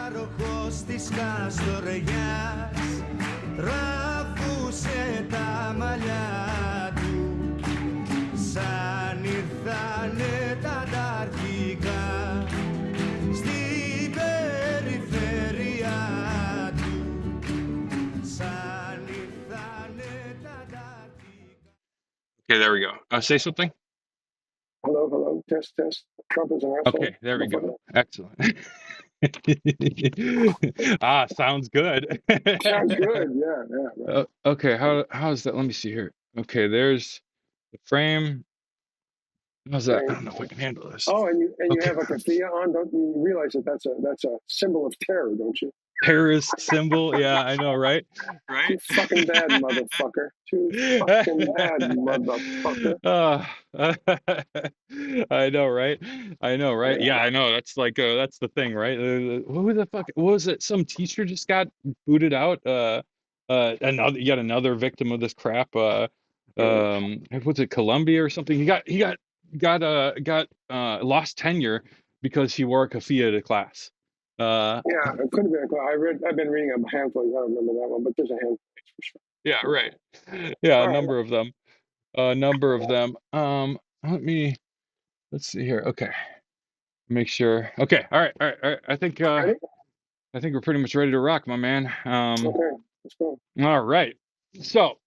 Πάροχος της Καστοριάς ραφούσε τα μαλλιά του σαν ήρθανε τα ταρκικά στην περιφέρεια του σαν ήρθανε τα ταρκικά. Okay, there we go. Say something. Hello, test. Trump is an asshole. Okay, there we go. Excellent. Sounds good. Sounds good. Yeah. Right. Okay, how's that? Let me see here. Okay, there's the frame. How's that? I don't know if I can handle this. Oh, and you Okay. have a keffiyeh on. Don't you realize that's a symbol of terror, don't you? Terrorist symbol. Yeah, I know, right? Too fucking bad, motherfucker. Too fucking bad, motherfucker. I know, right? Yeah, I know. That's like that's the thing, right? What the fuck? What was it? Some teacher just got booted out. Yet another victim of this crap. Was it Colombia or something? He got lost tenure because he wore a keffiyeh to class. Yeah, it could have been. I've been reading a handful. I don't remember that one, but there's a handful for sure. Yeah, right. Yeah, a number of them. Let's see here. Okay. Make sure. Okay. All right. I think we're pretty much ready to rock, my man. Okay, let's go. All right. So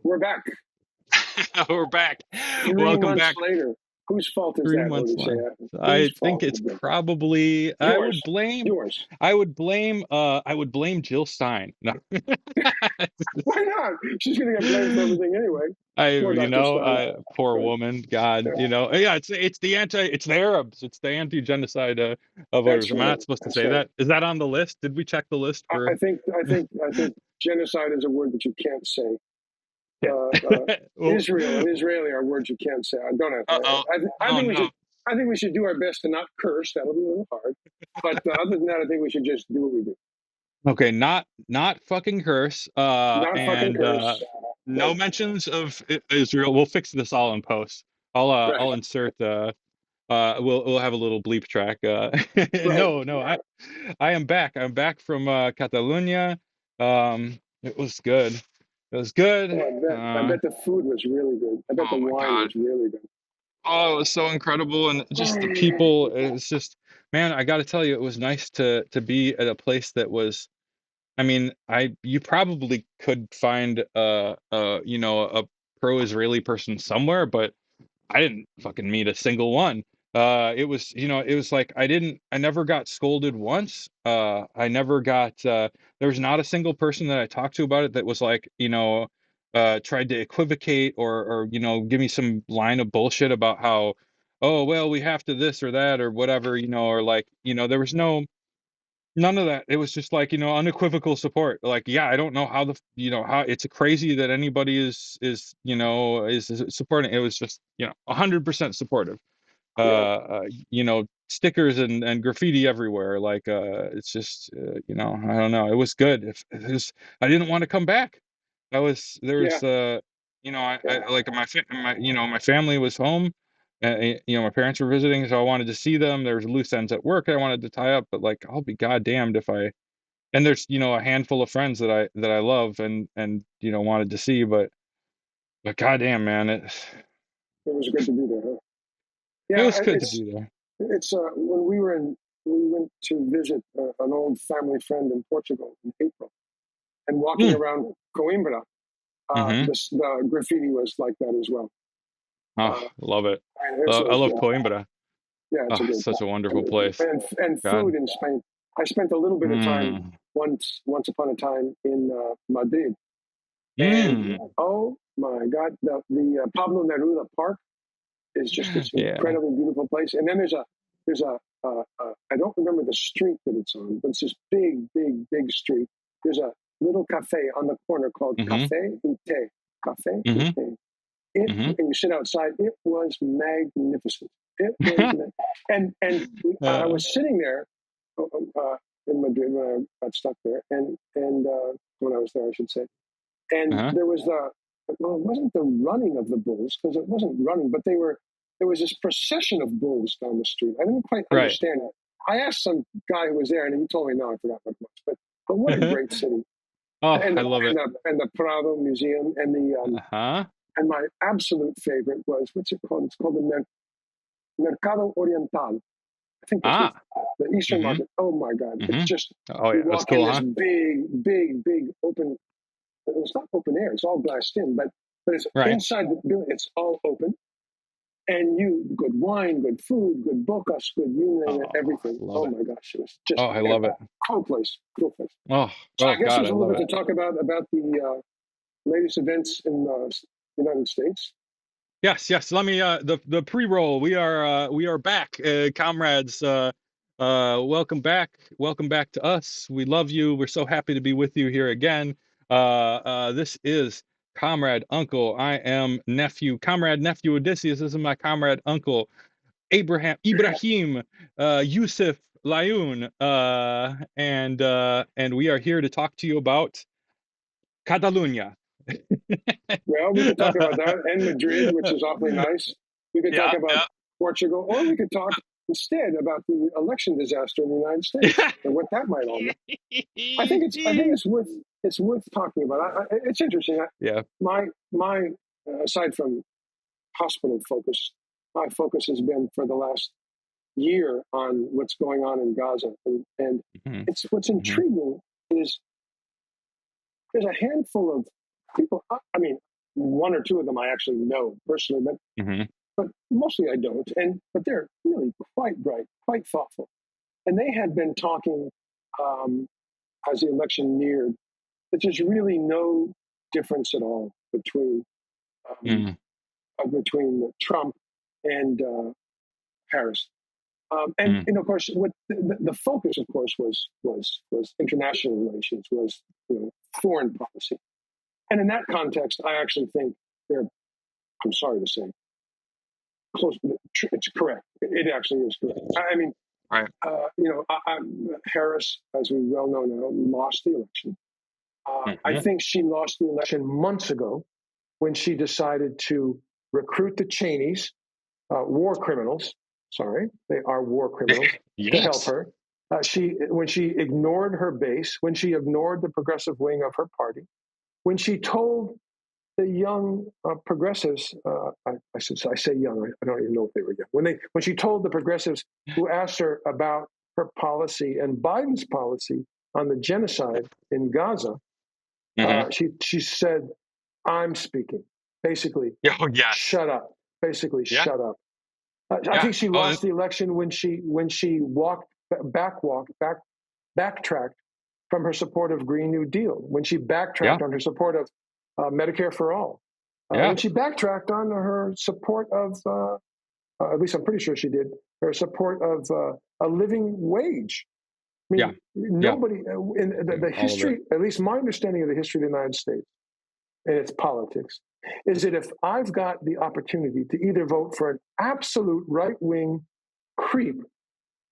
we're back. We're back. 3 Welcome months back. later. Whose fault is 3 that? months later. I think it's probably yours. I would blame Jill Stein. No. Why not? She's gonna get blamed for everything anyway. Poor woman. God, yeah. It's the Arabs. It's the anti-genocide voters. Am I not supposed to say that? Is that on the list? Did we check the list for? I think genocide is a word that you can't say. Israel and Israeli are words you can't say. I don't have. I think we should do our best to not curse. That'll be a little hard. But other than that, I think we should just do what we do. Okay, not fucking curse. Fucking curse. No mentions of Israel. We'll fix this all in post. I'll insert. We'll have a little bleep track. No. I am back. I'm back from Catalonia. It was good. I bet the food was really good. I bet the wine was really good. Oh, it was so incredible, and just the people. It's just, man, I got to tell you, it was nice to be at a place that was. I mean, you probably could find a pro-Israeli person somewhere, but I didn't fucking meet a single one. It was like I never got scolded once. I never got. There was not a single person that I talked to about it that was like, tried to equivocate or give me some line of bullshit about how, oh well, we have to this or that or whatever, or like, there was none of that. It was just like, unequivocal support. Like, yeah, I don't know how how it's crazy that anybody is supporting. It was just, 100% supportive. Stickers and graffiti everywhere. Like, it's just, I don't know. It was good. I didn't want to come back. I like my family was home. My parents were visiting, so I wanted to see them. There was loose ends at work I wanted to tie up, but like, I'll be goddamned if and there's, a handful of friends that I love and wanted to see, but goddamn, man, it was good to be there. Huh? Yeah, it was good to be there. It's when we went to visit an old family friend in Portugal in April, and walking around Coimbra, the graffiti was like that as well. Love it. I love Coimbra. Yeah, it's such a wonderful place. And food in Spain. I spent a little bit of time once upon a time in Madrid, and oh my God, the Pablo Neruda Park is just this incredibly beautiful place. And then there's a I don't remember the street that it's on, but it's this big street. There's a little cafe on the corner called Café Ute. Café Ute. And you sit outside. It was magnificent. It was and I was sitting there in Madrid when I got stuck there, and when I was there, I should say. And there was it wasn't the running of the bulls, because it wasn't running, but there was this procession of bulls down the street. I didn't quite understand it. I asked some guy who was there, and he told me, no, I forgot what it was. But what a great city! Oh, And I love it. And the Prado Museum, and Uh-huh. and my absolute favorite was, what's it called? It's called the Mercado Oriental. I think this was the Eastern market. Oh my God! It's just Oh you yeah, that's walk in cool, this huh? big open. It's not open air; it's all glassed in, but it's Right. inside the building. It's all open, and good wine, good food, good bocas, good you name it, Oh, everything. love Oh it. my gosh, it was just Oh, I love it. cool place, cool place. Oh, So oh I guess God, there's I a little love bit it. to talk about the latest events in the United States. Yes. Let me the pre-roll. We are back, comrades. Welcome back. Welcome back to us. We love you. We're so happy to be with you here again. This is Comrade Uncle. I am nephew, Comrade Nephew Odysseus. This is my comrade Uncle Ibrahim Yusuf Layoun. And we are here to talk to you about Catalunya. Well, we could talk about that and Madrid, which is awfully nice. We could talk Yeah, about Portugal, or we could talk instead about the election disaster in the United States yeah. and what that might all mean. I think it's worth talking about. It's interesting. Yeah. My aside from hospital focus, my focus has been for the last year on what's going on in Gaza, and Mhm, it's what's mhm, intriguing is there's a handful of people. I mean, one or two of them I actually know personally, mhm, but mostly I don't. But they're really quite bright, quite thoughtful, and they had been talking um, as the election neared that there's really no difference at all um, mm, between Trump and Harris. mm, And of course, what the focus, of course, was international relations, was foreign policy. And in that context, I actually think they're, I'm sorry to say, close. It's correct. It actually is correct. I mean, right. Harris, as we well know now, lost the election. I Mhm, think she lost the election months ago when she decided to recruit the Cheneys, war criminals. Sorry, they are war criminals to help yes. her. When she ignored her base, when she ignored the progressive wing of her party, when she told the young progressives, I say young, I don't even know if they were young. When she told the progressives who asked her about her policy and Biden's policy on the genocide in Gaza, Mhm. she said, "I'm speaking." Basically, Oh, yes. shut up. Basically, Yeah. shut up. I Yeah. think she Oh, lost the election when she backtracked from her support of Green New Deal, when she yeah. backtracked on her support of Medicare for all, Yeah. when she backtracked on her support of, at least I'm pretty sure she did, her support of a living wage. I Yeah. mean, Yeah. nobody in Yeah. the All of it. history, at least my understanding of the history of the United States and its politics, is that if I've got the opportunity to either vote for an absolute right wing creep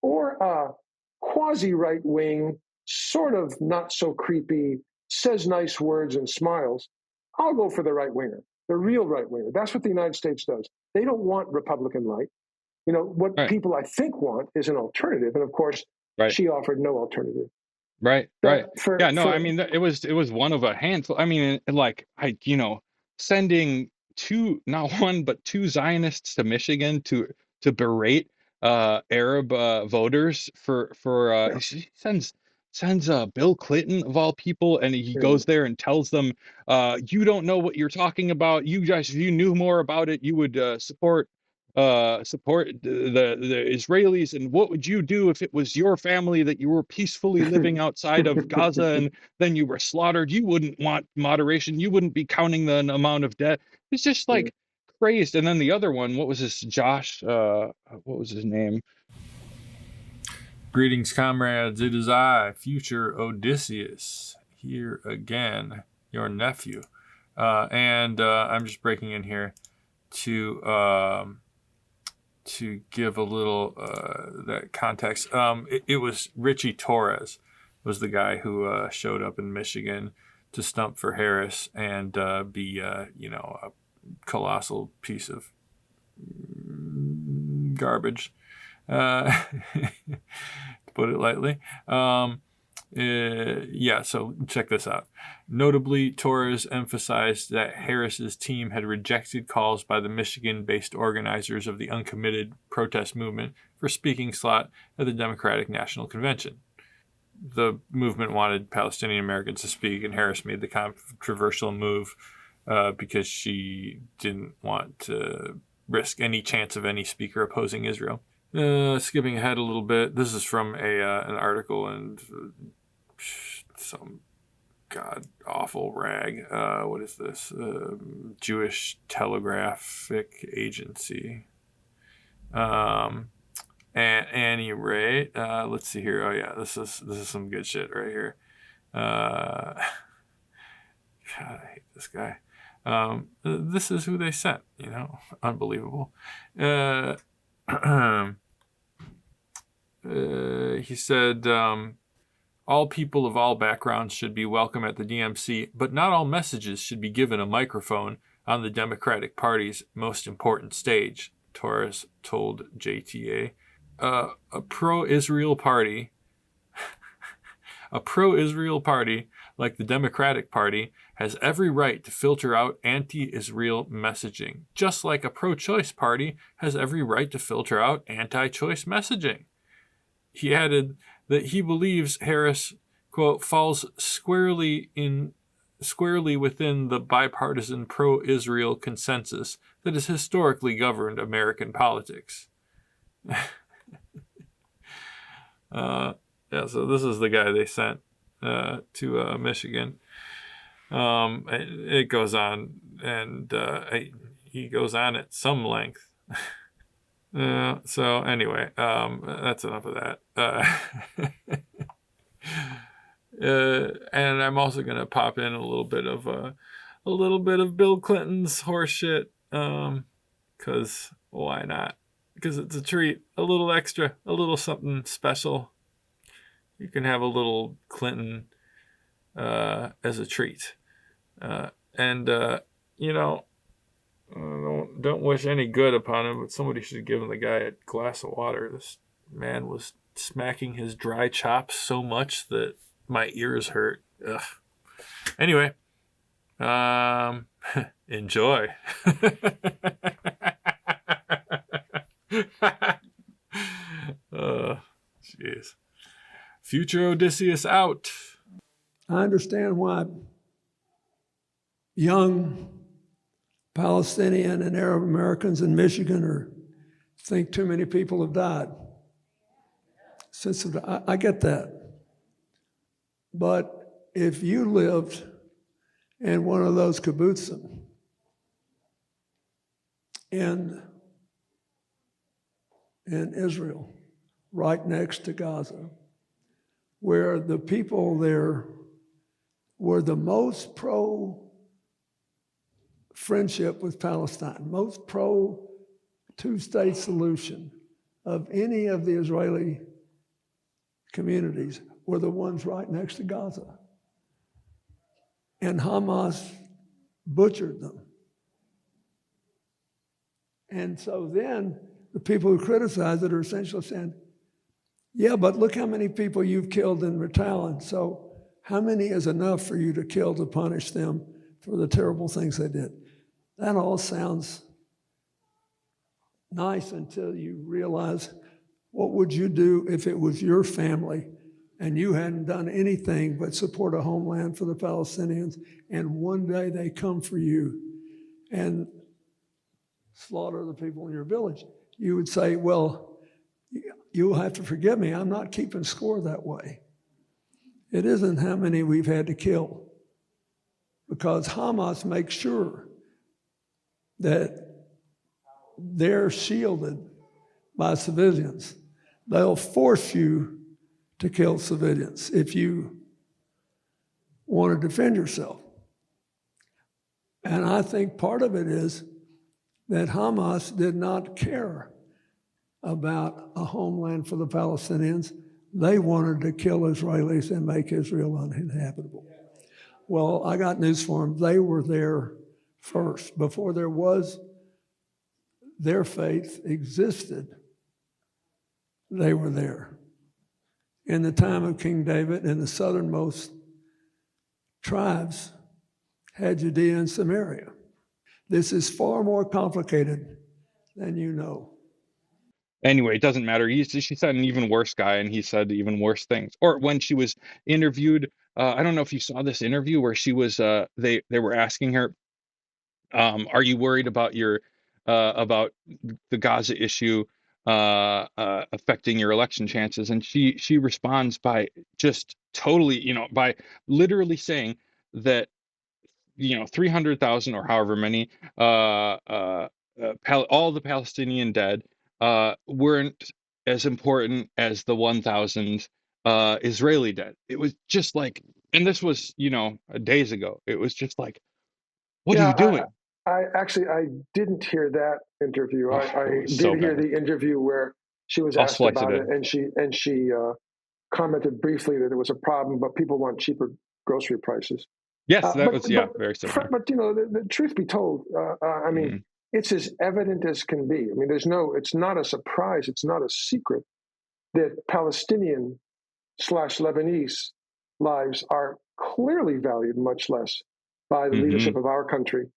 or a quasi right wing, sort of not so creepy, says nice words and smiles, I'll go for the right winger, the real right winger. That's what the United States does. They don't want Republican light. What Right. people I think want is an alternative. And of course, Right. she offered no alternative. Right. That Right. for Yeah. No, I for mean, it was one of a handful. I mean, like sending two, not one, but two Zionists to Michigan to berate Arab voters for yeah, she sends Bill Clinton of all people, and he yeah. goes there and tells them, you don't know what you're talking about. You guys, if you knew more about it, you would support the Israelis. And what would you do if it was your family that you were peacefully living outside of Gaza and then you were slaughtered? You wouldn't want moderation. You wouldn't be counting the amount of death. It's just like crazed. And then the other one, what was this? Josh, what was his name? Greetings, comrades. It is I, future Odysseus, here again, your nephew. And I'm just breaking in here to give a little that context. It was Richie Torres was the guy who showed up in Michigan to stump for Harris and be a colossal piece of garbage. to put it lightly. So check this out. Notably, Torres emphasized that Harris's team had rejected calls by the Michigan-based organizers of the uncommitted protest movement for a speaking slot at the Democratic National Convention. The movement wanted Palestinian Americans to speak, and Harris made the controversial move because she didn't want to risk any chance of any speaker opposing Israel. Skipping ahead a little bit, this is from an article in some god-awful rag. What is this? Jewish Telegraphic Agency. At any rate, let's see here. Oh yeah, this is some good shit right here. God, I hate this guy. This is who they sent. Unbelievable. He said, all people of all backgrounds should be welcome at the DMC, but not all messages should be given a microphone on the Democratic Party's most important stage, Torres told JTA. A pro-Israel party like the Democratic Party has every right to filter out anti-Israel messaging, just like a pro-choice party has every right to filter out anti-choice messaging. He added that he believes Harris, quote, falls squarely within the bipartisan pro-Israel consensus that has historically governed American politics. So this is the guy they sent to Michigan. It goes on, and he goes on at some length. So anyway, that's enough of that. And I'm also gonna pop in a little bit of Bill Clinton's horse shit, because why not? Because it's a treat, a little extra, a little something special. You can have a little Clinton as a treat. Don't wish any good upon him, but somebody should give the guy a glass of water. This man was smacking his dry chops so much that my ears hurt. Ugh. Anyway, enjoy. Jeez. Future Odysseus out. I understand why young Palestinian and Arab Americans in Michigan think too many people have died. I get that. But if you lived in one of those kibbutzim in Israel, right next to Gaza, where the people there were the most pro-friendship with Palestine, most pro-two-state solution of any of the Israeli communities, were the ones right next to Gaza. And Hamas butchered them. And so then the people who criticize it are essentially saying, yeah, but look how many people you've killed in Ritalin. So how many is enough for you to kill to punish them for the terrible things they did? That all sounds nice until you realize, what would you do if it was your family and you hadn't done anything but support a homeland for the Palestinians, and one day they come for you and slaughter the people in your village? You would say, well, you'll have to forgive me, I'm not keeping score that way. It isn't how many we've had to kill, because Hamas makes sure that they're shielded by civilians. They'll force you to kill civilians if you want to defend yourself. And I think part of it is that Hamas did not care about a homeland for the Palestinians. They wanted to kill Israelis and make Israel uninhabitable. Well, I got news for them. They were there first. Before there was, their faith existed. they were there. In the time of King David, and the southernmost tribes had Judea and Samaria. This is far more complicated than you know. Anyway, it doesn't matter. She said an even worse guy, and he said even worse things. Or when she was interviewed, I don't know if you saw this interview where she was. They were asking her, "Are you worried about about the Gaza issue affecting your election chances?" And she responds by just totally, by literally saying that 300,000 or however many all the Palestinian dead weren't as important as the 1,000 Israeli dead. It was just like, and this was days ago. It was just like, what are you doing? I didn't hear that interview. I did so hear bad. the interview where she was I'll asked slice about it it, and she commented briefly that it was a problem, but people want cheaper grocery prices. Yes, that was very similar. But the truth be told, I mean, it's as evident as can be. I mean, it's not a surprise, it's not a secret that Palestinian / Lebanese lives are clearly valued much less by the leadership of our country,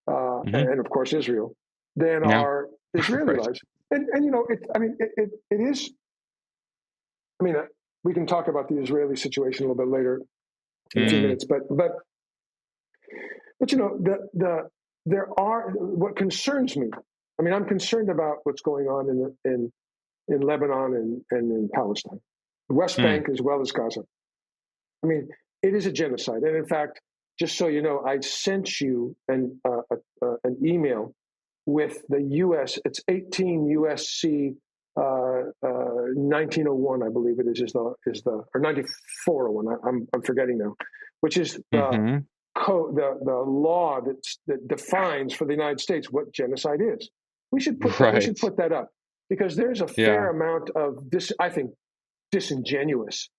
and of course Israel, than are Israeli lives. And it is. I mean, we can talk about the Israeli situation a little bit later in a few minutes, but there are, what concerns me. I mean, I'm concerned about what's going on in Lebanon and in Palestine, the West Bank as well as Gaza. I mean, it is a genocide, and in fact, just so you know, I sent you an email with the U.S. It's 18 USC 1901, I believe it is the or 9401. I'm forgetting now, which is the law that defines for the United States what genocide is. We should put that up, because there's a fair amount of disingenuous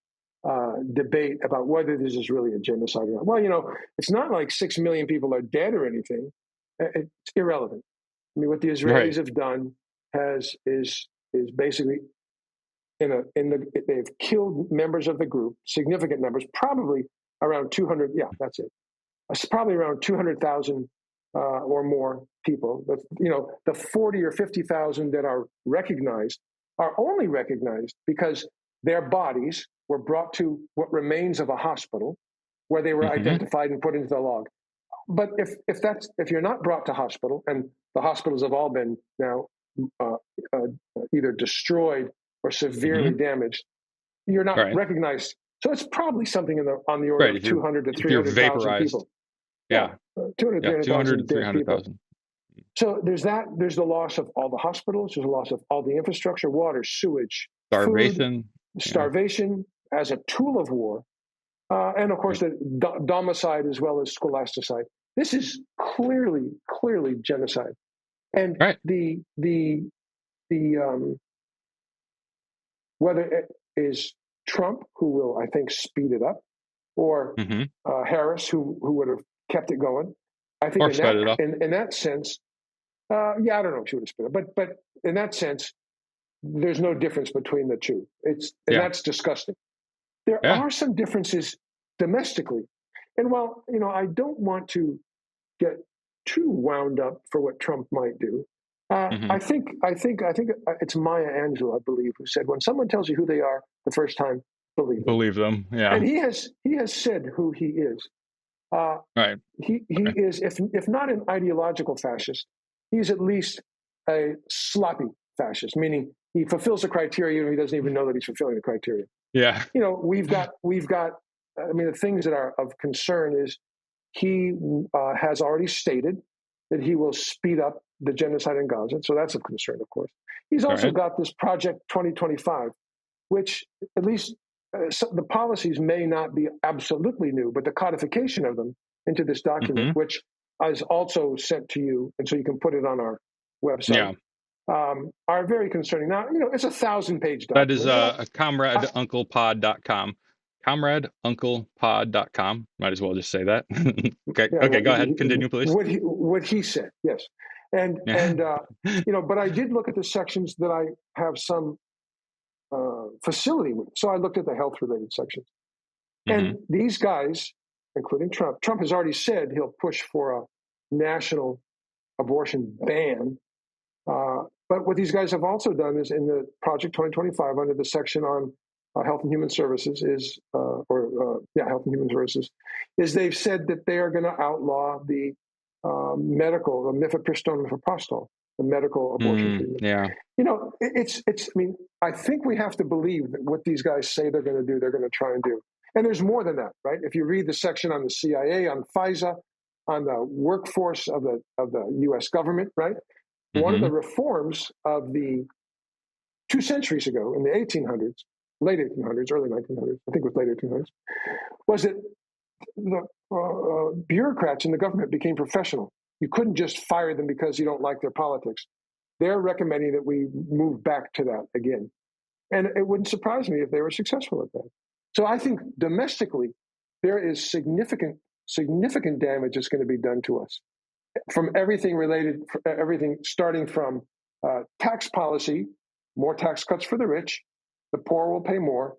debate about whether this is really a genocide or not. Well, it's not like 6 million people are dead or anything. It's irrelevant. I mean, what the Israelis have done is basically they've killed members of the group, significant numbers, probably around 200. Yeah, that's it. It's probably around 200,000 or more people. But the 40 or 50,000 that are recognized are only recognized because their bodies were brought to what remains of a hospital, where they were identified and put into the log. But if you're not brought to hospital, and the hospitals have all been now either destroyed or severely damaged, you're not recognized. So it's probably something on the order of 200 to 300,000 people. Yeah. 200 to 300,000. So there's that. There's the loss of all the hospitals. There's the loss of all the infrastructure, water, sewage, starvation, starvation as a tool of war, and of course the domicide as well as scholasticide. This is clearly genocide, and the whether it is Trump, who will, I think, speed it up, or Harris, who would have kept it going. I think in that sense, I don't know if she would have sped it up, but in that sense, there's no difference between the two. That's disgusting. There are some differences domestically, and while I don't want to get too wound up for what Trump might do, I think it's Maya Angelou, I believe, who said, "When someone tells you who they are the first time, believe them." Yeah, and he has said who he is. He is, if not an ideological fascist, he's at least a sloppy fascist, meaning he fulfills the criteria even if he doesn't even know that he's fulfilling the criteria. Yeah. We've got. I mean, the things that are of concern is he has already stated that he will speed up the genocide in Gaza, so that's of concern, of course. He's also got this Project 2025, which at least the policies may not be absolutely new, but the codification of them into this document, which is also sent to you, and so you can put it on our website, are very concerning. Now, it's 1,000-page document. That is comradeunclepod.com. comradeunclepod.com. Might as well just say that. Okay, go ahead. Continue, please. What he said, yes. And but I did look at the sections that I have some facility with. So I looked at the health-related sections. And these guys, including Trump has already said he'll push for a national abortion ban. But what these guys have also done is in the Project 2025, under the section on Health and Human Services, Health and Human Services, is they've said that they are going to outlaw the mifepristone, mifepristone, the medical abortion treatment. Yeah. You know, it's. I mean, I think we have to believe that what these guys say they're going to do, they're going to try and do. And there's more than that, right? If you read the section on the CIA, on FISA, on the workforce of the U.S. government, right? One of the reforms of the 2 centuries ago, in the 1800s, late 1800s, early 1900s, I think it was late 1800s, was that the bureaucrats in the government became professional. You couldn't just fire them because you don't like their politics. They're recommending that we move back to that again. And it wouldn't surprise me if they were successful at that. So I think domestically, there is significant damage that's going to be done to us from everything starting from tax policy, more tax cuts for the rich, the poor will pay more,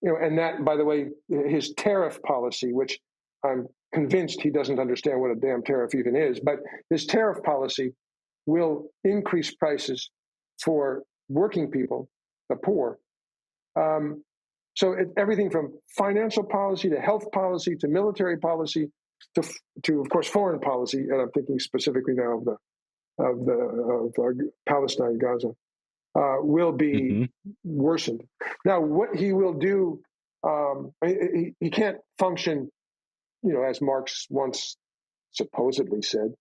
and that, by the way, his tariff policy, which I'm convinced he doesn't understand what a damn tariff even is, but his tariff policy will increase prices for working people, the poor. So everything from financial policy to health policy to military policy to of course foreign policy, and I'm thinking specifically now of Palestine, Gaza, will be worsened. Now, what he will do, he can't function, as Marx once supposedly said.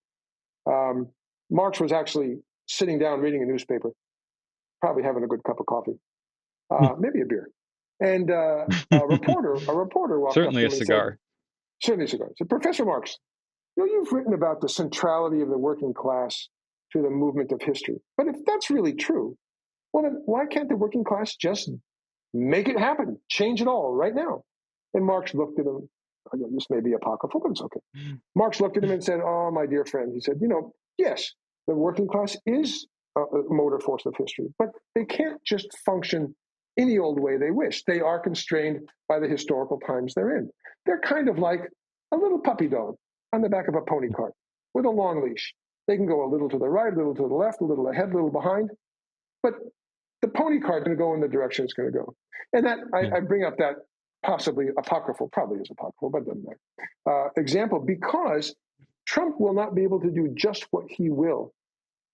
Marx was actually sitting down reading a newspaper, probably having a good cup of coffee, maybe a beer. And a reporter walked Certainly up to him a cigar. Certainly a cigar. So, Professor Marx, you've written about the centrality of the working class to the movement of history. But if that's really true, well, then why can't the working class just make it happen, change it all right now? And Marx looked at him. This may be apocryphal, but it's okay. Marx looked at him and said, "Oh, my dear friend," he said, yes, the working class is a motor force of history, but they can't just function any old way they wish. They are constrained by the historical times they're in. They're kind of like a little puppy dog on the back of a pony cart with a long leash. They can go a little to the right, a little to the left, a little ahead, a little behind, but the pony cart is going to go in the direction it's going to go. And that I bring up that possibly apocryphal, probably is apocryphal, but it doesn't matter, example, because Trump will not be able to do just what he will.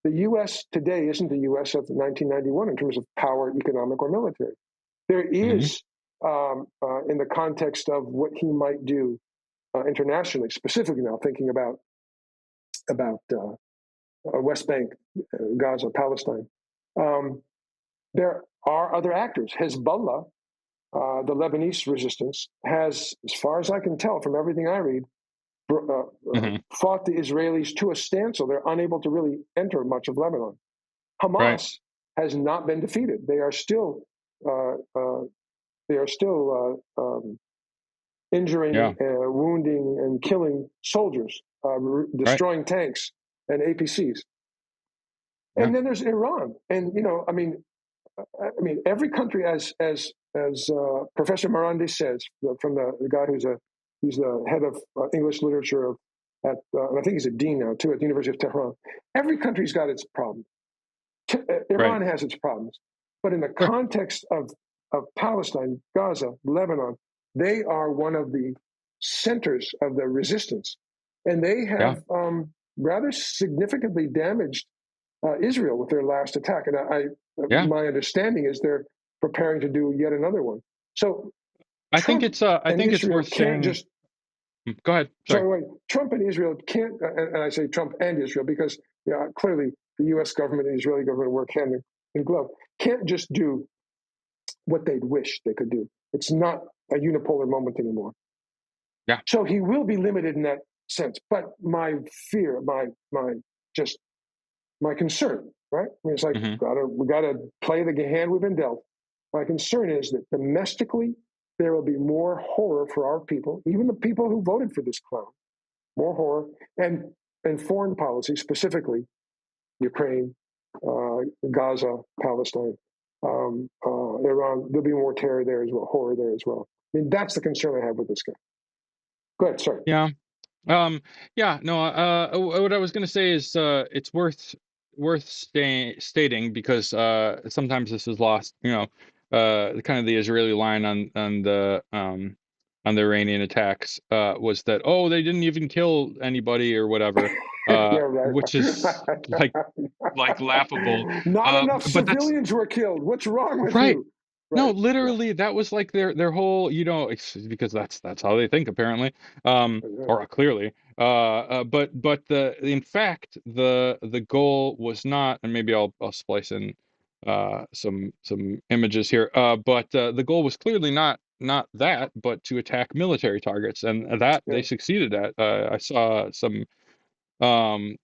The U.S. today isn't the U.S. of 1991 in terms of power, economic, or military. There is, in the context of what he might do internationally, specifically now thinking about West Bank, Gaza, Palestine. There are other actors. Hezbollah, the Lebanese resistance, has, as far as I can tell from everything I read, fought the Israelis to a standstill. They're unable to really enter much of Lebanon. Hamas has not been defeated. They are still injuring, wounding, and killing soldiers, destroying tanks and APCs. And then there's Iran, and every country, as Professor Marandi says, from the guy he's the head of English literature and I think he's a dean now too at the University of Tehran. Every country's got its problems. Iran has its problems, but in the context of Palestine, Gaza, Lebanon, they are one of the centers of the resistance, and they have rather significantly damaged Israel with their last attack. And my understanding is they're preparing to do yet another one. So I think it's worth saying. Go ahead. Sorry. Trump and Israel can't, and I say Trump and Israel because clearly the U.S. government and the Israeli government work hand in glove, can't just do what they'd wish they could do. It's not a unipolar moment anymore. Yeah. So he will be limited in that sense. But my fear, my concern, right? I mean, it's like we gotta play the hand we've been dealt. My concern is that domestically there will be more horror for our people, even the people who voted for this clown. More horror, and foreign policy, specifically Ukraine, Gaza, Palestine. Iran. There'll be more terror there as well, horror there as well. I mean, that's the concern I have with this guy. Go ahead, sorry. Yeah. Yeah, no, what I was going to say is it's stating because sometimes this is lost, kind of the Israeli line on the Iranian attacks was that, oh, they didn't even kill anybody or whatever, Yeah, right. which is like laughable. Not enough But that's civilians were killed. What's wrong with right. you? No, Right. literally, that was like their whole, because that's how they think apparently, Yeah. or clearly. But in fact the goal was not, and maybe I'll splice in some images here. But the goal was clearly not that, but to attack military targets, and that Yeah. they succeeded at. I saw some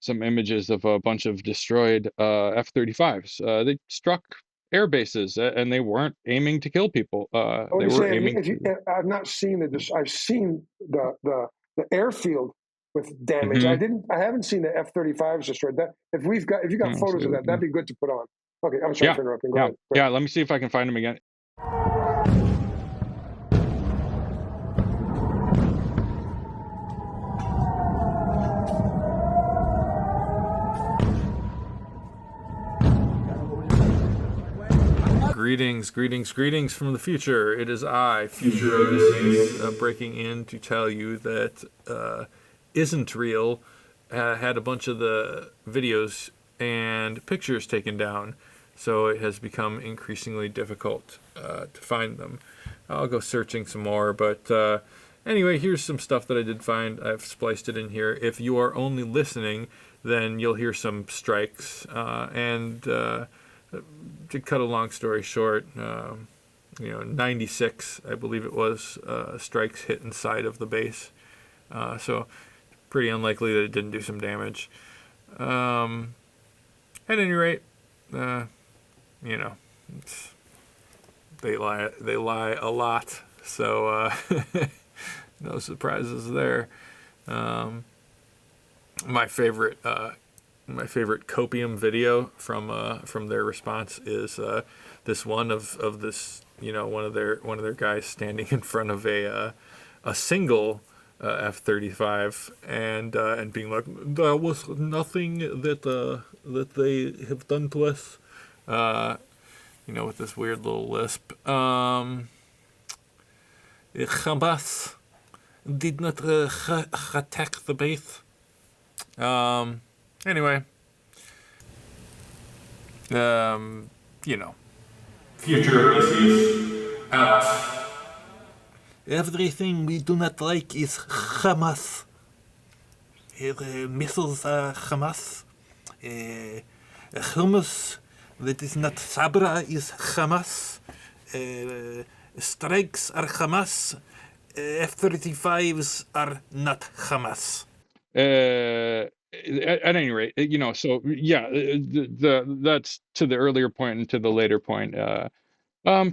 images of a bunch of destroyed F-35s. They struck air bases, and they weren't aiming to kill people. What They you were say? aiming If you, to. I've not seen I've seen the airfield with damage. Hmm. I haven't seen the F-35s destroyed. That if you got Let's photos see of if we that, that'd can. be good to put on. Okay, I'm sorry Yeah, for interrupting. Go yeah, ahead. yeah. Let me see if I can find them again. Greetings, greetings, greetings from the future. It is I, Future Odysseus, breaking in to tell you that Isn't Real had a bunch of the videos and pictures taken down, so it has become increasingly difficult to find them. I'll go searching some more, but anyway, here's some stuff that I did find. I've spliced it in here. If you are only listening, then you'll hear some strikes, and to cut a long story short, 96, I believe it was, strikes hit inside of the base. So pretty unlikely that it didn't do some damage. At any rate, they lie a lot. So no surprises there. My favorite copium video from their response is this one of this one of their guys standing in front of a single F-35 and being like, there was nothing that they have done to us, with this weird little lisp. Hamas did not attack the base. Anyway, future issues out. Everything we do not like is Hamas. Missiles are Hamas. Hummus that is not Sabra is Hamas. Strikes are Hamas. F-35s are not Hamas. At any rate, so yeah, that's to the earlier point and to the later point.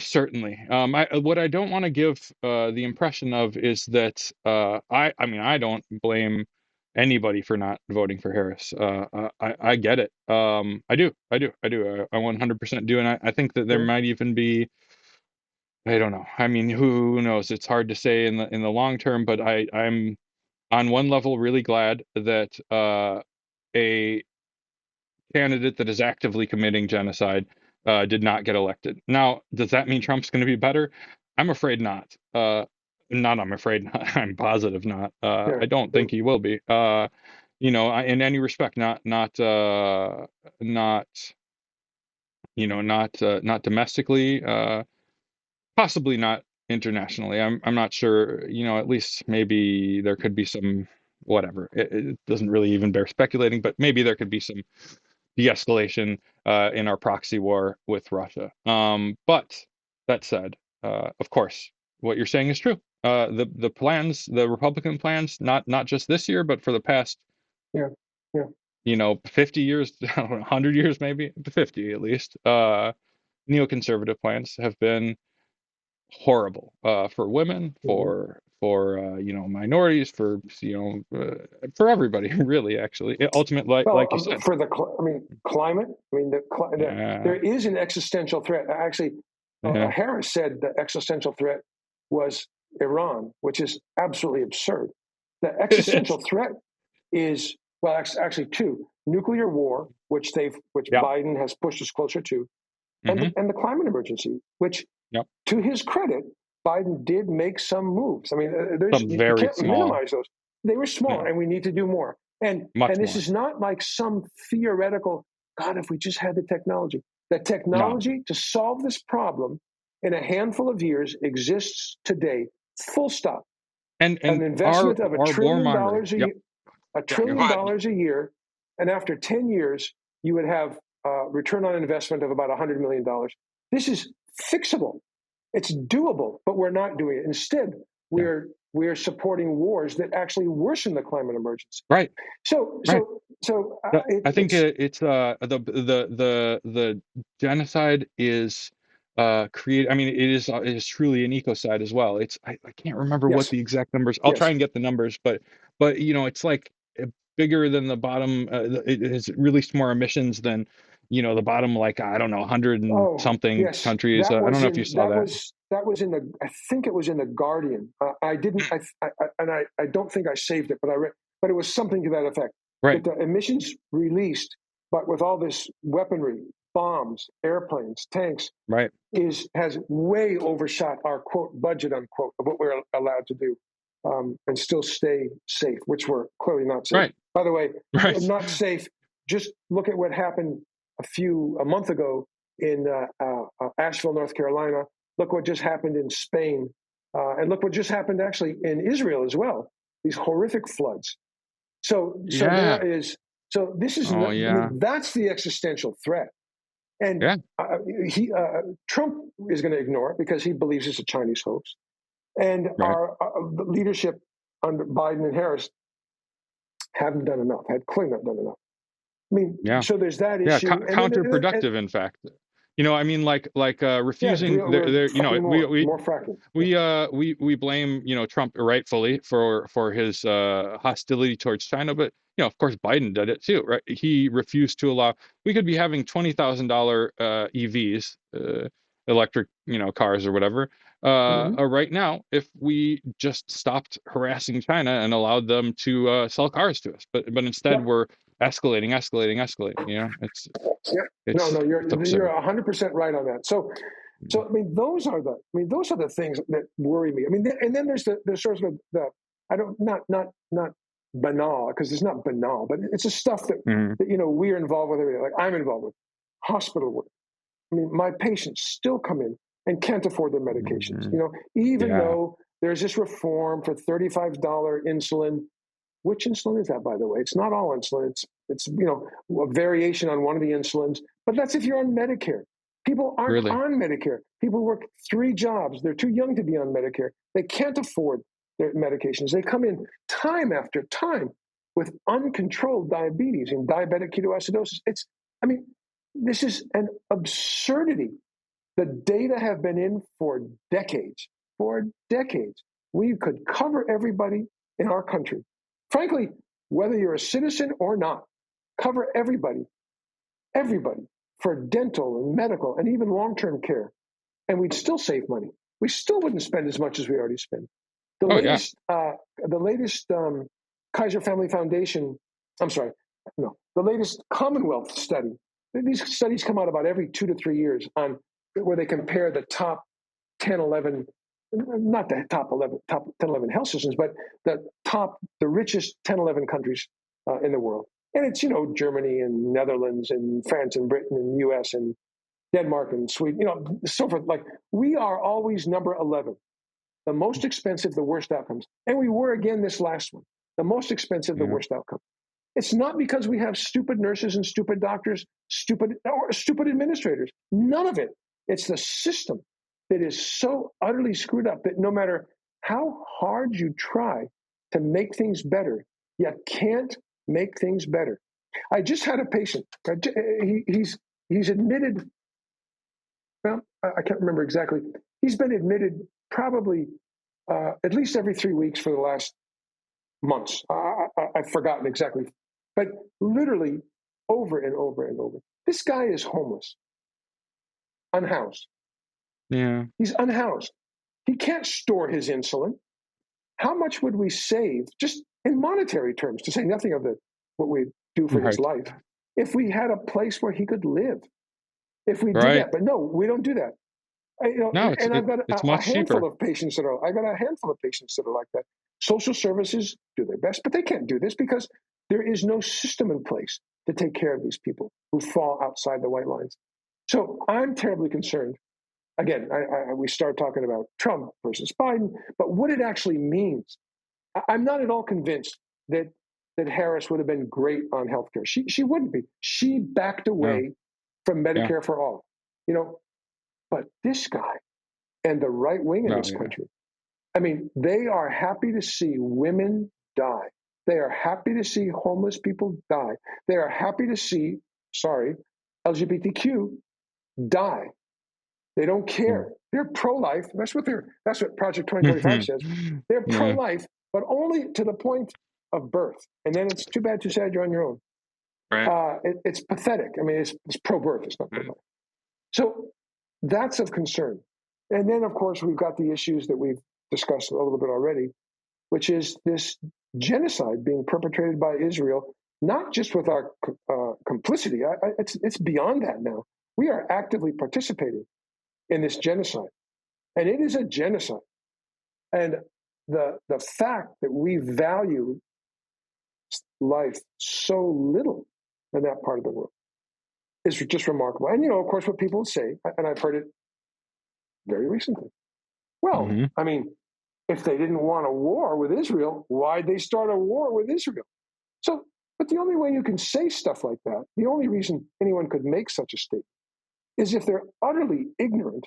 Certainly. What I don't want to give the impression of is that I don't blame anybody for not voting for Harris. I get it. I do. I 100% do, and I think that there might even be. I don't know. I mean, who knows? It's hard to say in the long term, but I'm on one level really glad that a candidate that is actively committing genocide did not get elected. Now, does that mean Trump's going to be better? I'm afraid not. I'm afraid not. I'm positive not. I don't think he will be. In any respect, not domestically, possibly not internationally. I'm not sure. At least maybe there could be some whatever. It doesn't really even bear speculating, but maybe there could be some de-escalation in our proxy war with Russia. But that said, of course, what you're saying is true. The plans, the Republican plans, not just this year, but for the past, yeah, 50 years, 100 years, maybe 50 at least. Neoconservative plans have been horrible for women, minorities, for everybody, really. Actually, ultimately, Well, like you said. for the climate. I mean, Yeah, there is an existential threat. Actually, yeah. Harris said the existential threat was Iran, which is absolutely absurd. The It is. existential threat is, well, actually two: nuclear war, which Yep. Biden has pushed us closer to, and Hmm. the climate emergency, which, Yep. to his credit, Biden did make some moves. I mean, Some you very can't small. minimize those. They were small, No, and we need to do more. And much this more. is not like some theoretical, God, if we just had the technology. The No, technology to solve this problem in a handful of years exists today. Full stop. An and our investment of $1 our trillion warmongering. a Yep. year, $1 Yeah. Go trillion ahead. a year, and after 10 years, you would have return on investment of about $100 million. This is fixable. It's doable, but we're not doing it. Instead, Yeah. we're supporting wars that actually worsen the climate emergency. Right. So Right. I think it's it's the genocide is create. I mean, it is truly an ecocide as well. I can't remember what yes, the exact numbers. I'll try yes. and get the numbers, but it's like bigger than the bottom. It has released more emissions than the bottom, like, I don't know, 100 and Oh, something yes. countries. I don't know if you saw that. That was in the. I think it was in the Guardian. I didn't. I don't think I saved it, but I read. But it was something to that effect. Right. That the emissions released, but with all this weaponry, bombs, airplanes, tanks, Right. has way overshot our quote budget unquote of what we're allowed to do, and still stay safe, which we're clearly not safe. Right. By the way, Right. not safe. Just look at what happened a month ago in Asheville, North Carolina. Look what just happened in Spain, and look what just happened actually in Israel as well. These horrific floods. So Yeah. there is. So this is. Oh, I yeah. mean, that's the existential threat. And Yeah. he Trump is going to ignore it because he believes it's a Chinese hoax. And Right. our leadership under Biden and Harris haven't done enough. Had clearly not done enough. I mean, Yeah. so there's that Yeah, issue, and then counterproductive, in fact. I mean, like yeah, refusing we're there, fracking more fracking. Yeah. we blame, Trump rightfully for his hostility towards China, but of course Biden did it too, right? He refused to allow. We could be having $20,000 EVs, electric, cars or whatever, Mm-hmm. right now, if we just stopped harassing China and allowed them to sell cars to us. But instead Yep. we're escalating. Yeah. It's No, it's you're absurd. 100% right on that. So I mean, those are the things that worry me. I mean, and then there's the sort of the I don't not banal, because it's not banal, but it's the stuff that Mhm. we are involved with every day. Like I'm involved with hospital work. I mean, my patients still come in and can't afford their medications. Mhm. Even Yeah. though there's this reform for $35 insulin. Which insulin is that, by the way? It's not all insulin. It's a variation on one of the insulins, but that's if you're on Medicare. People aren't Really. on Medicare. People work 3 jobs. They're too young to be on Medicare. They can't afford their medications. They come in time after time with uncontrolled diabetes and diabetic ketoacidosis. I mean, this is an absurdity. The data have been in for decades. For decades. We could cover everybody in our country. Frankly, whether you're a citizen or not, cover everybody for dental and medical and even long-term care, and we'd still save money. We still wouldn't spend as much as we already spend. The Oh, yeah. latest, Kaiser Family Foundation. I'm sorry, no, the latest Commonwealth study. These studies come out about every 2 to 3 years on where they compare the top 10, 11, not the top 10, 11 health systems, but the richest 10, 11 countries in the world. And it's, Germany and Netherlands and France and Britain and US and Denmark and Sweden, so forth. Like, we are always number 11, the most expensive, the worst outcomes. And we were again this last one, the most expensive, the Yeah. worst outcome. It's not because we have stupid nurses and stupid doctors, stupid administrators. None of it. It's the system that is so utterly screwed up that no matter how hard you try to make things better, you can't make things better. I just had a patient. He's admitted. Well, I can't remember exactly. He's been admitted probably at least every 3 weeks for the last months. I've forgotten exactly, but literally over and over and over. This guy is homeless, unhoused. Yeah. He's unhoused. He can't store his insulin. How much would we save, just in monetary terms, to say nothing of what we do for his Right. life, if we had a place where he could live? If we did Right. that, but no, we don't do that. No, And I've got it's a much handful cheaper. of patients that are. I got a handful of patients that are like that. Social services do their best, but they can't do this because there is no system in place to take care of these people who fall outside the white lines. So I'm terribly concerned. Again, we start talking about Trump versus Biden, but what it actually means. I'm not at all convinced that Harris would have been great on healthcare. She wouldn't be. She backed away from Medicare for all. But this guy and the right wing in this country, I mean, they are happy to see women die. They are happy to see homeless people die. They are happy to see, LGBTQ die. They don't care. They're pro-life. That's what Project 2025 says. They're pro-life, but only to the point of birth. And then it's too bad, too sad, you're on your own. Right. It's pathetic. I mean, it's pro-birth. It's not pro-life. So that's of concern. And then, of course, we've got the issues that we've discussed a little bit already, which is this genocide being perpetrated by Israel, not just with our complicity. It's beyond that now. We are actively participating in this genocide. And it is a genocide. And the fact that we value life so little in that part of the world is just remarkable. And, of course, what people say, and I've heard it very recently. Well, I mean, if they didn't want a war with Israel, why'd they start a war with Israel? So, but the only way you can say stuff like that, the only reason anyone could make such a statement is if they're utterly ignorant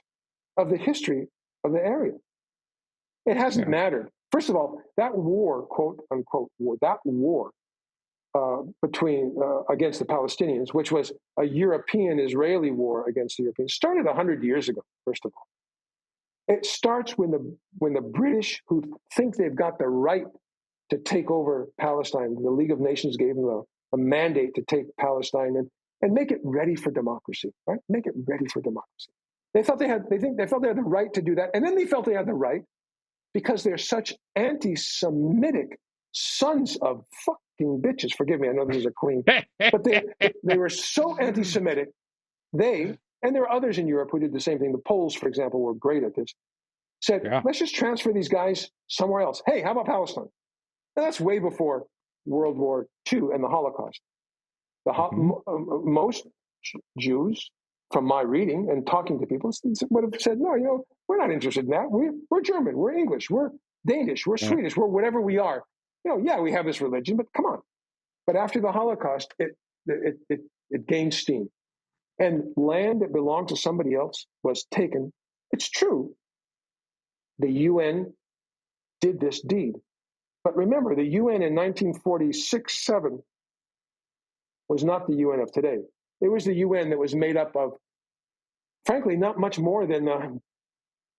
of the history of the area. It hasn't mattered. First of all, that war, quote unquote war, that war between against the Palestinians, which was a European-Israeli war against the Europeans, started 100 years ago. First of all, it starts when the British, who think they've got the right to take over Palestine, the League of Nations gave them a mandate to take Palestine and make it ready for democracy. Right? Make it ready for democracy. They felt they had the right to do that, and then they felt they had the right because they're such anti-Semitic sons of fucking bitches. Forgive me, I know this is a queen, but they were so anti-Semitic. They, and there are others in Europe who did the same thing. The Poles, for example, were great at this. Said, let's just transfer these guys somewhere else. Hey, how about Palestine? And that's way before World War II and the Holocaust. Most Jews, from my reading and talking to people, would have said, no, we're not interested in that. We're German, we're English, we're Danish, we're Swedish, we're whatever we are. We have this religion, but come on. But after the Holocaust, it gained steam. And land that belonged to somebody else was taken. It's true. The UN did this deed. But remember, the UN in 1946-7 was not the UN of today. It was the UN that was made up of, frankly, not much more than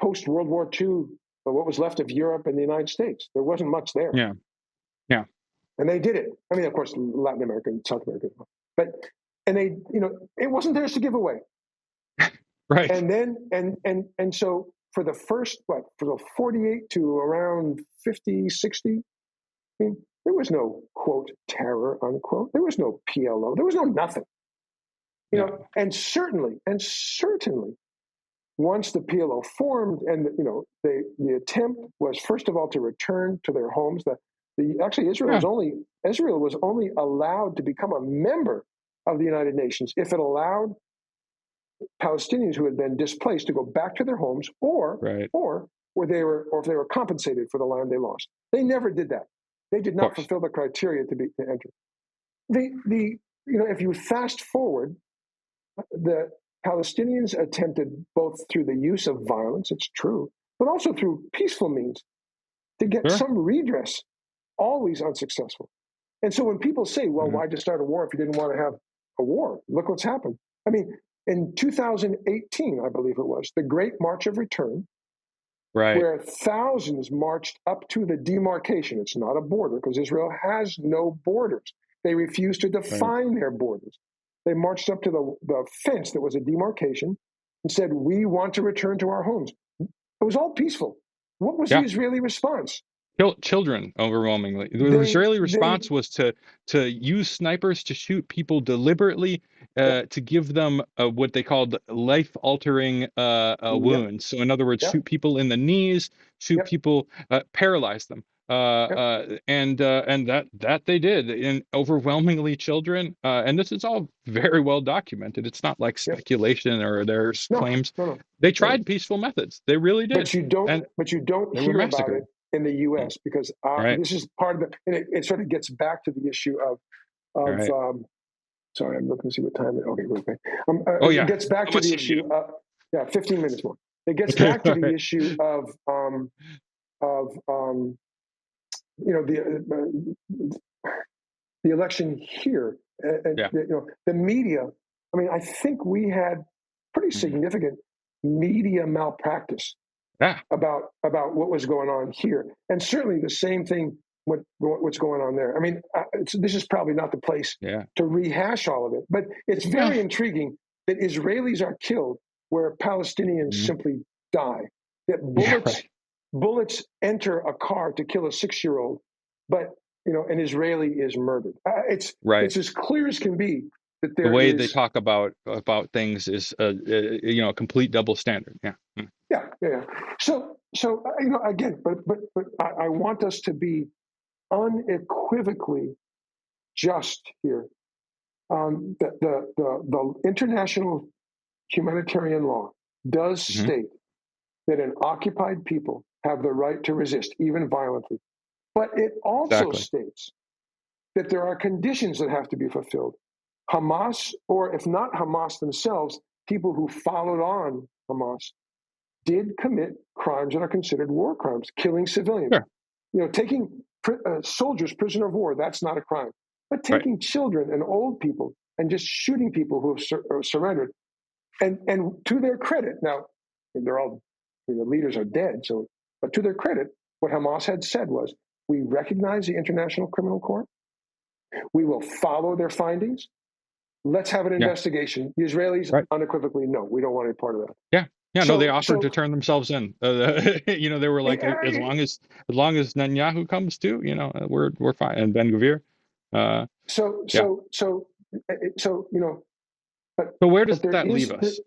post-World War II, or what was left of Europe and the United States. There wasn't much there. Yeah. And they did it. I mean, of course, Latin America and South America. And they, it wasn't theirs to give away. Right. And then, and so for the first, for the 48 to around 50, 60, I mean, there was no, quote, terror, unquote. There was no PLO. There was no nothing. And certainly, once the PLO formed and, the attempt was, first of all, to return to their homes. Israel was only allowed to become a member of the United Nations if it allowed Palestinians who had been displaced to go back to their homes or if they were compensated for the land they lost. They never did that. They did not fulfill the criteria to enter. If you fast forward, the Palestinians attempted both through the use of violence, it's true, but also through peaceful means to get some redress, always unsuccessful. And so when people say, well, why just start a war if you didn't want to have a war? Look what's happened. I mean, in 2018, I believe it was, the Great March of Return, Right. where thousands marched up to the demarcation. It's not a border because Israel has no borders. They refused to define their borders. They marched up to the fence that was a demarcation and said, "We want to return to our homes." It was all peaceful. What was the Yeah. Israeli response? Children overwhelmingly. The They Israeli they response was to use snipers to shoot people deliberately, yep, to give them what they called life-altering yep, wounds. So in other words, yep, shoot people in the knees, shoot yep, people, paralyze them. yep, And that they did, and overwhelmingly children. And this is all very well documented. It's not like yep. speculation or there's No, claims. no, no, They no. tried peaceful methods. They really did, and But you don't they were hear about it massacred. in the U.S. because Right. this is part of the, and it sort of gets back to the issue of Right. sorry, I'm looking to see what time. Okay, okay. Oh It yeah. gets back How to much the time do you issue. have? 15 minutes more. It gets Okay. back to All the right. issue of the election here, and Yeah. the media. I mean, I think we had pretty Mhm. significant media malpractice Yeah. about what was going on here, and certainly the same thing what's going on there. I mean, this is probably not the place Yeah. to rehash all of it, but it's Well. very intriguing that Israelis are killed where Palestinians Mhm. simply die. That Yeah. Right. bullets enter a car to kill a 6-year-old, but an Israeli is murdered. Right. It's as clear as can be that The there way they is. talk about things is a complete double standard. Yeah. Mm. Yeah, yeah. Yeah. So again, but I want us to be unequivocally just here. The international humanitarian law does Mhm. state that an occupied people have the right to resist, even violently. But it also Exactly. states that there are conditions that have to be fulfilled. Hamas, or if not Hamas themselves, people who followed on Hamas did commit crimes that are considered war crimes, killing civilians. Sure. Taking soldiers prisoner of war, that's not a crime. But Right. taking children and old people and just shooting people who have surrendered, and to their credit, now they're all the leaders are dead. So, but to their credit, what Hamas had said was, "We recognize the International Criminal Court. We will follow their findings. Let's have an Yeah. investigation." The Israelis Right. unequivocally, no, we don't want any part of that. Yeah. Yeah. No, they offered to So turn themselves in. They were like, as long as Netanyahu comes too, we're fine. And Ben Gvir. so Yeah. so so so but So where does there that is leave us?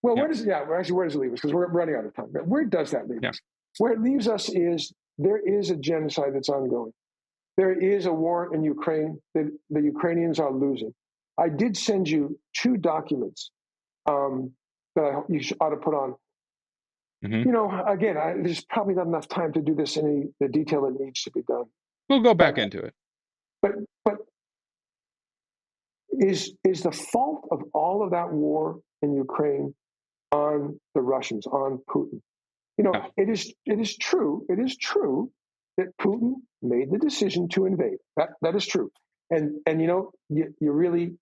well, Yeah. where does it leave us? Because we're running out of time. But where does that leave Yeah. us? Where it leaves us is there is a genocide that's ongoing. There is a war in Ukraine that the Ukrainians are losing. I did send you 2 documents that you ought to put on. Hmm. Again, there's probably not enough time to do this in the detail that needs to be done. We'll go But back into it. but is the fault of all of that war in Ukraine on the Russians, on Putin? No. It is true that Putin made the decision to invade. That is true. And you really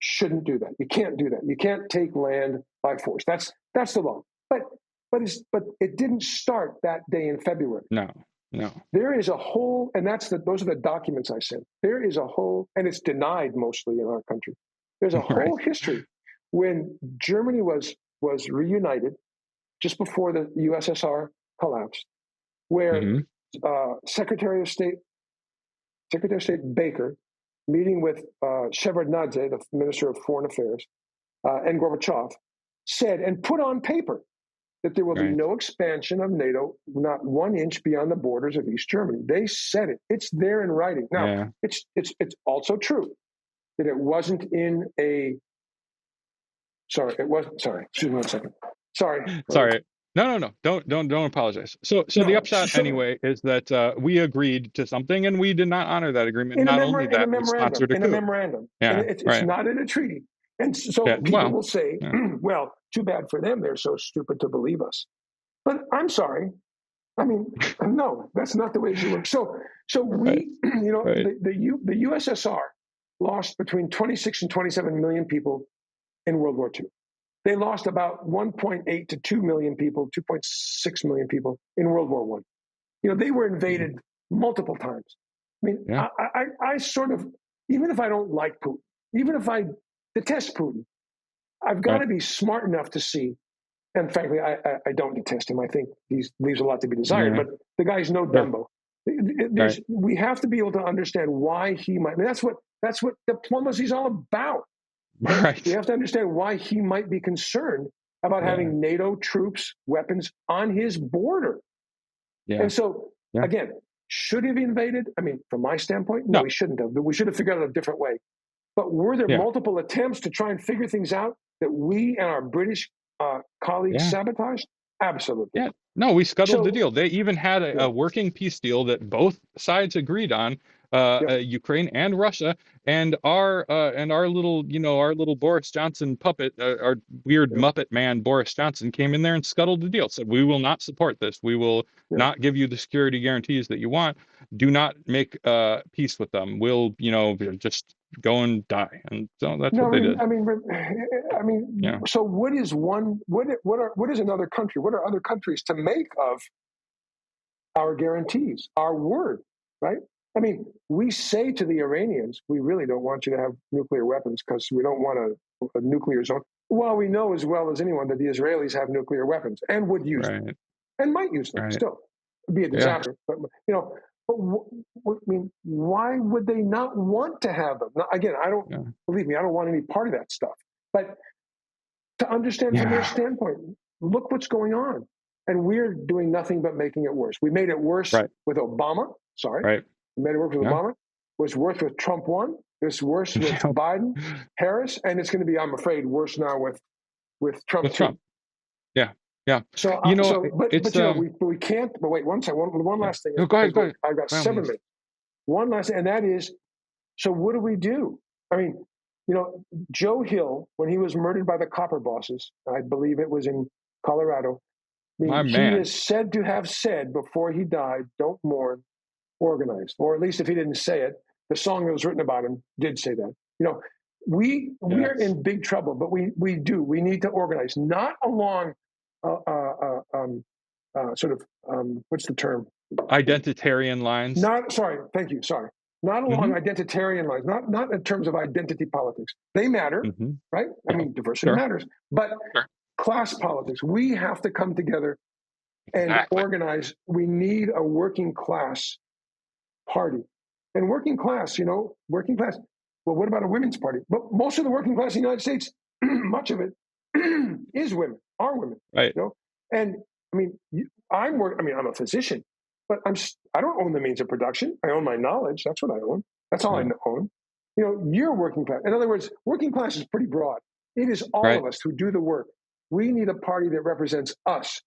shouldn't do that. You can't do that. You can't take land by force. That's the law. But it didn't start that day in February. No. No. There is a whole, and those are the documents I sent. There is a whole, and it's denied mostly in our country. There's a whole Right. history when Germany was reunited just before the USSR collapsed, where Hmm. Secretary of State Baker, meeting with Shevardnadze, the Minister of Foreign Affairs, and Gorbachev, said and put on paper that there will be Right. no expansion of NATO, not 1 inch beyond the borders of East Germany. They said it. It's there in writing. Now, Yeah. it's also true that it wasn't in a. Sorry, it wasn't. Sorry, excuse me 1 second. Sorry. Sorry. No. Don't apologize. So the No, upshot anyway is that we agreed to something and we did not honor that agreement. Not only in a that, we memorandum, sponsored a coup. and Yeah. it's Right. not in a treaty. And so Yeah. people Well. will say, Yeah. "Well, too bad for them. They're so stupid to believe us." But I'm sorry. I mean, no, that's not the way it should work. So Right. we, Right. the USSR lost between 26 and 27 million people in World War II. they lost about 1.8 to 2 million people, 2.6 million people in World War One. They were invaded multiple times. I mean, Yeah. I sort of, even if I don't like Putin, even if I detest Putin, I've got to be smart enough to see. And frankly, I don't detest him. I think he leaves a lot to be desired. Yeah. But the guy's no Dumbo. We have to be able to understand why he might. I mean, that's what diplomacy is all about. Right. We have to understand why he might be concerned about having NATO troops, weapons on his border. Yeah. And so, again, should he have invaded? I mean, from my standpoint, no, he shouldn't have. We should have figured out a different way. But were there multiple attempts to try and figure things out that we and our British colleagues sabotaged? Absolutely. Yeah. No, we scuttled the deal. They even had a working peace deal that both sides agreed on, Ukraine and Russia, and our little, our little Boris Johnson puppet, our weird Muppet man Boris Johnson came in there and scuttled the deal. Said, we will not support this. We will not give you the security guarantees that you want. Do not make peace with them. We'll, just go and die. And so that's what they did. I mean, so what is another country? What are other countries to make of our guarantees, our word, right? I mean, we say to the Iranians, we really don't want you to have nuclear weapons because we don't want a nuclear zone. Well, we know as well as anyone that the Israelis have nuclear weapons and would use them and might use them still. It'd be a disaster. But, I mean, why would they not want to have them? Now, again, believe me, I don't want any part of that stuff. But to understand from their standpoint, look what's going on. And we're doing nothing but making it worse. We made it worse with Obama. Sorry. We made it worse with Obama. It was worse with Trump 1. It's worse with Biden, Harris. And it's going to be, I'm afraid, worse now with Trump 2. Trump. Yeah. Yeah. So, but we can't. But wait, one second. One last thing. Go ahead. I've got 7 minutes. One last thing, and that is, so what do we do? I mean, Joe Hill, when he was murdered by the copper bosses, I believe it was in Colorado. I mean, he is said to have said before he died, "Don't mourn, organize." Or at least if he didn't say it, the song that was written about him did say that. We are in big trouble, but we need to organize, not along sort of what's the term? Identitarian lines. Not along identitarian lines. Not in terms of identity politics. They matter, right? I mean, diversity matters, but class politics. We have to come together and organize. We need a working class party, and working class. Well, what about a women's party? But most of the working class in the United States, much of it, is women, are women. Right. And I mean, I'm a physician, but I don't own the means of production. I own my knowledge. That's what I own. That's all I own. You're working class. In other words, working class is pretty broad. It is all of us who do the work. We need a party that represents us.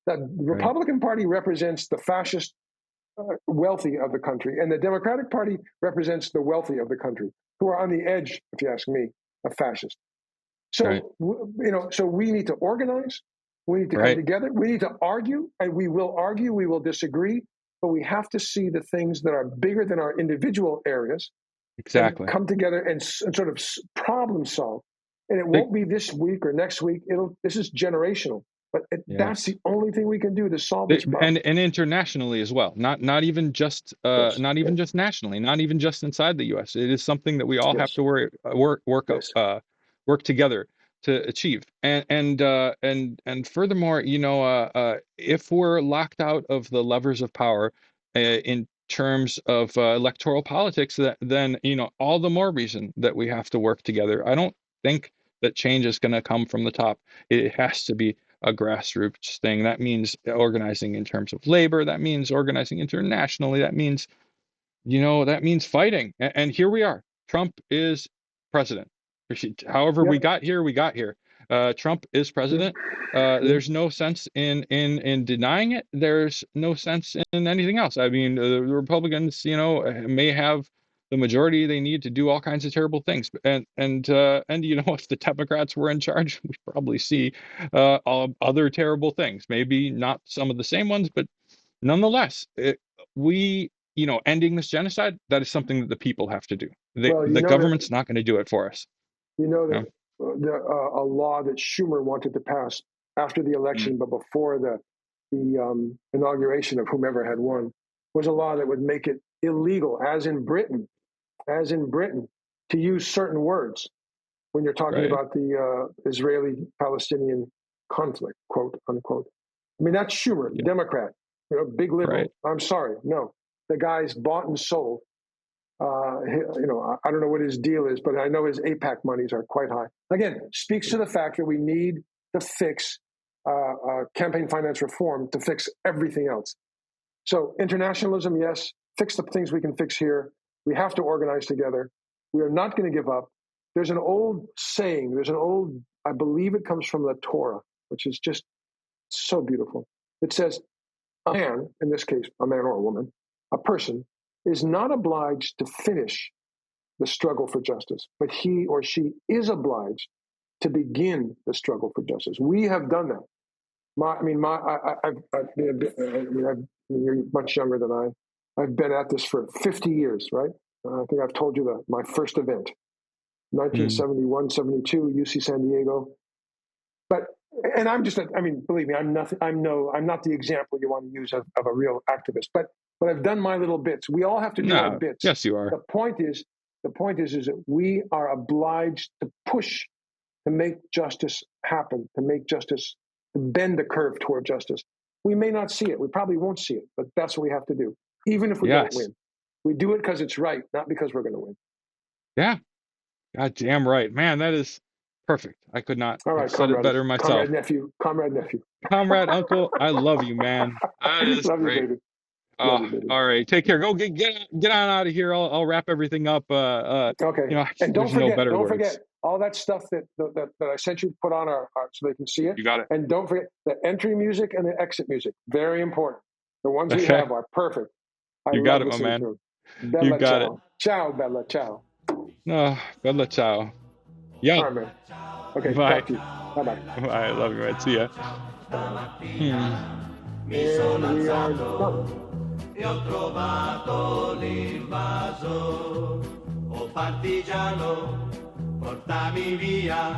The Republican Party represents the fascist wealthy of the country, and the Democratic Party represents the wealthy of the country, who are on the edge, if you ask me, of fascist. So, so we need to organize. We need to come together. We need to argue, and we will argue. We will disagree, but we have to see the things that are bigger than our individual areas. Exactly. Come together and sort of problem solve. And it won't be this week or next week. This is generational. But that's the only thing we can do to solve this problem. And internationally as well. Not even just just nationally. Not even just inside the U.S. It is something that we all have to work together to achieve. And furthermore, if we're locked out of the levers of power in terms of electoral politics, then all the more reason that we have to work together. I don't think that change is going to come from the top. It has to be a grassroots thing. That means organizing in terms of labor. That means organizing internationally. That means, fighting. And here we are. Trump is president. However we got here, we got here. Trump is president. There's no sense in denying it. There's no sense in anything else. I mean, the Republicans, may have the majority they need to do all kinds of terrible things. And if the Democrats were in charge, we'd probably see all other terrible things. Maybe not some of the same ones, but nonetheless, ending this genocide, that is something that the people have to do. The government's not going to do it for us. a law that Schumer wanted to pass after the election, but before the inauguration of whomever had won, was a law that would make it illegal, as in Britain, to use certain words when you're talking about the Israeli-Palestinian conflict, quote unquote. I mean, that's Schumer, Democrat, big liberal. Right. I'm sorry, no, the guy's bought and sold. I don't know what his deal is, but I know his AIPAC monies are quite high. Again, speaks to the fact that we need to fix campaign finance reform to fix everything else. So internationalism, yes, fix the things we can fix here. We have to organize together. We are not going to give up. There's an old saying, I believe it comes from the Torah, which is just so beautiful. It says, a man, in this case, a man or a woman, a person, is not obliged to finish the struggle for justice, but he or she is obliged to begin the struggle for justice. We have done that. You're much younger than I. I've been at this for 50 years, right? I think I've told you my first event, 1971, 72, UC San Diego. And I'm just, believe me, I'm not the example you want to use of a real activist, but I've done my little bits. We all have to do our bits. Yes, you are. The point is that we are obliged to push to make justice happen, to bend the curve toward justice. We may not see it. We probably won't see it, but that's what we have to do. Even if we don't win, we do it because it's right, not because we're going to win. Yeah. God damn right, man. That is perfect. I could not have said it better myself. Comrade nephew. Comrade uncle, I love you, man. That is love great. You, baby. All right, take care. Go get on out of here. I'll wrap everything up. Okay. And don't forget all that stuff that I sent you to put on our so they can see it. You got it. And don't forget the entry music and the exit music. Very important. The ones we have are perfect. You got it, my man. Bella, you got it. Ciao, Bella. Ciao. No, Bella, ciao. Yeah. All right, man. Okay. Bye. Talk to you. Bye-bye. I love you, man. See ya. Mi sono alzato e ho trovato l'invaso. Oh partigiano, portami via.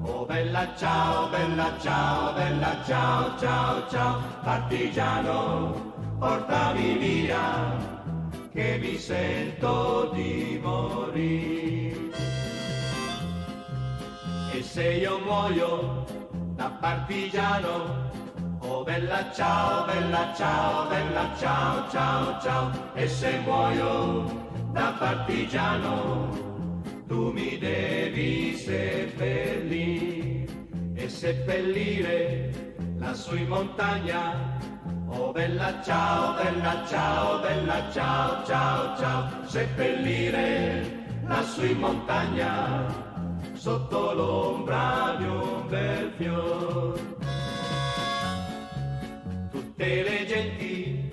Oh bella ciao, bella ciao, bella ciao, ciao, ciao. Partigiano, portami via, che mi sento di morire. E se io muoio da partigiano, oh bella ciao, bella ciao, bella ciao, ciao, ciao. E se muoio da partigiano, tu mi devi seppellire e seppellire lassù in montagna. Oh bella ciao, bella ciao, bella ciao, ciao, ciao. Seppellire lassù in montagna, sotto l'ombra di un bel fior. Tutte le genti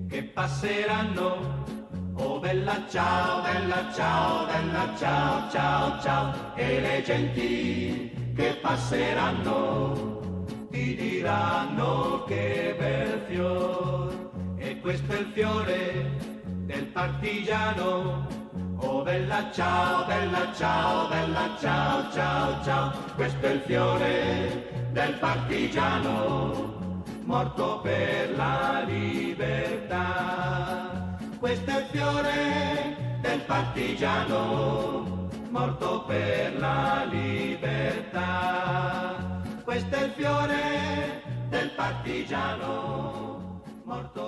che passeranno, oh bella ciao, bella ciao, bella ciao, ciao, ciao. E le genti che passeranno ti diranno che bel fior. E questo è il fiore del partigiano. Oh bella ciao, bella ciao, bella ciao, ciao, ciao. Questo è il fiore del partigiano, morto per la libertà. Questo è il fiore del partigiano, morto per la libertà. Questo è il fiore del partigiano, morto